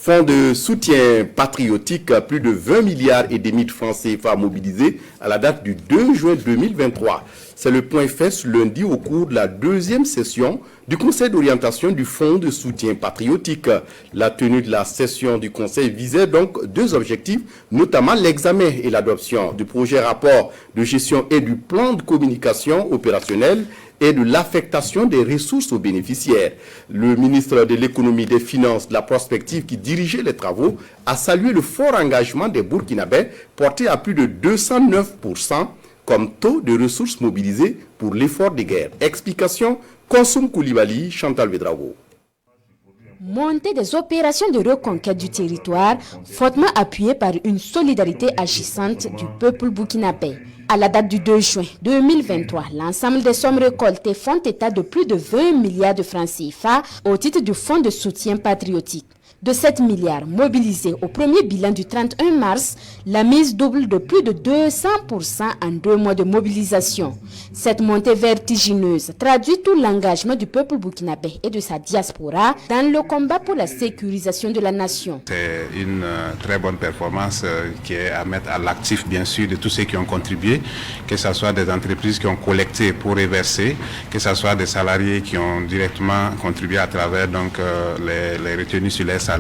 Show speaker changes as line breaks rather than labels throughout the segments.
Fonds de soutien patriotique, plus de 20 milliards et demi de francs CFA mobilisés à la date du 2 juin 2023. C'est le point fait ce lundi au cours de la deuxième session du Conseil d'orientation du Fonds de soutien patriotique. La tenue de la session du Conseil visait donc deux objectifs, notamment l'examen et l'adoption du projet rapport de gestion et du plan de communication opérationnel et de l'affectation des ressources aux bénéficiaires. Le ministre de l'Économie, des Finances, de la Prospective qui dirigeait les travaux a salué le fort engagement des Burkinabés porté à plus de 209% comme taux de ressources mobilisées pour l'effort de guerre. Explication, Konsoum Koulibaly, Chantal Vedrago.
Montée des opérations de reconquête du territoire, fortement appuyée par une solidarité agissante du peuple burkinabé. À la date du 2 juin 2023, l'ensemble des sommes récoltées font état de plus de 20 milliards de francs CFA au titre du Fonds de soutien patriotique. De 7 milliards mobilisés au premier bilan du 31 mars, la mise double de plus de 200% en 2 mois de mobilisation. Cette montée vertigineuse traduit tout l'engagement du peuple burkinabé et de sa diaspora dans le combat pour la sécurisation de la nation.
C'est une très bonne performance qui est à mettre à l'actif bien sûr de tous ceux qui ont contribué, que ce soit des entreprises qui ont collecté pour reverser, que ce soit des salariés qui ont directement contribué à travers donc, les retenues sur les salaires,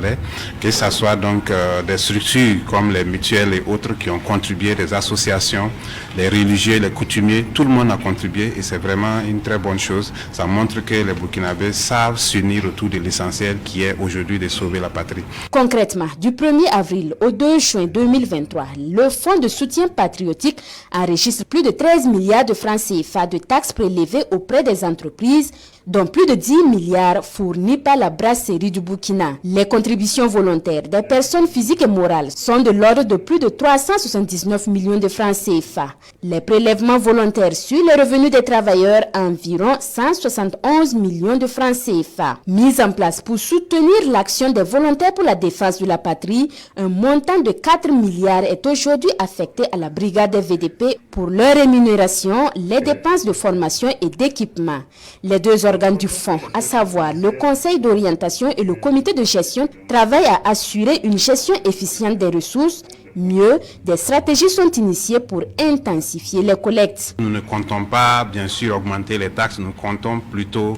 que ce soit donc des structures comme les mutuelles et autres qui ont contribué, des associations, les religieux, les coutumiers, tout le monde a contribué et c'est vraiment une très bonne chose. Ça montre que les Burkinabés savent s'unir autour de l'essentiel qui est aujourd'hui de sauver la patrie.
Concrètement, du 1er avril au 2 juin 2023, le Fonds de soutien patriotique enregistre plus de 13 milliards de francs CFA de taxes prélevées auprès des entreprises, dont plus de 10 milliards fournis par la brasserie du Burkina. Les contributions volontaires des personnes physiques et morales sont de l'ordre de plus de 379 millions de francs CFA. Les prélèvements volontaires sur les revenus des travailleurs, environ 171 millions de francs CFA. Mis en place pour soutenir l'action des volontaires pour la défense de la patrie, un montant de 4 milliards est aujourd'hui affecté à la brigade des VDP pour leur rémunération, les dépenses de formation et d'équipement. Les deux organes du fonds, à savoir le Conseil d'orientation et le comité de gestion, travaillent à assurer une gestion efficiente des ressources. Mieux, des stratégies sont initiées pour intensifier les collectes.
Nous ne comptons pas, bien sûr, augmenter les taxes, nous comptons plutôt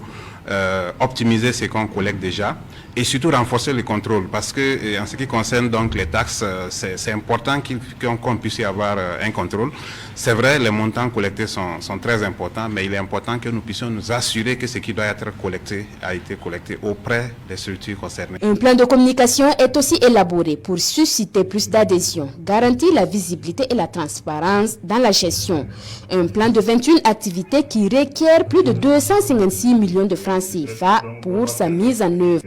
optimiser ce qu'on collecte déjà et surtout renforcer le contrôle parce que en ce qui concerne donc les taxes, c'est important qu'on puisse y avoir un contrôle. C'est vrai, les montants collectés sont très importants, mais il est important que nous puissions nous assurer que ce qui doit être collecté a été collecté auprès des structures concernées.
Un plan de communication est aussi élaboré pour susciter plus d'adhésion, garantir la visibilité et la transparence dans la gestion. Un plan de 21 activités qui requiert plus de 256 millions de francs CFA pour sa mise en œuvre.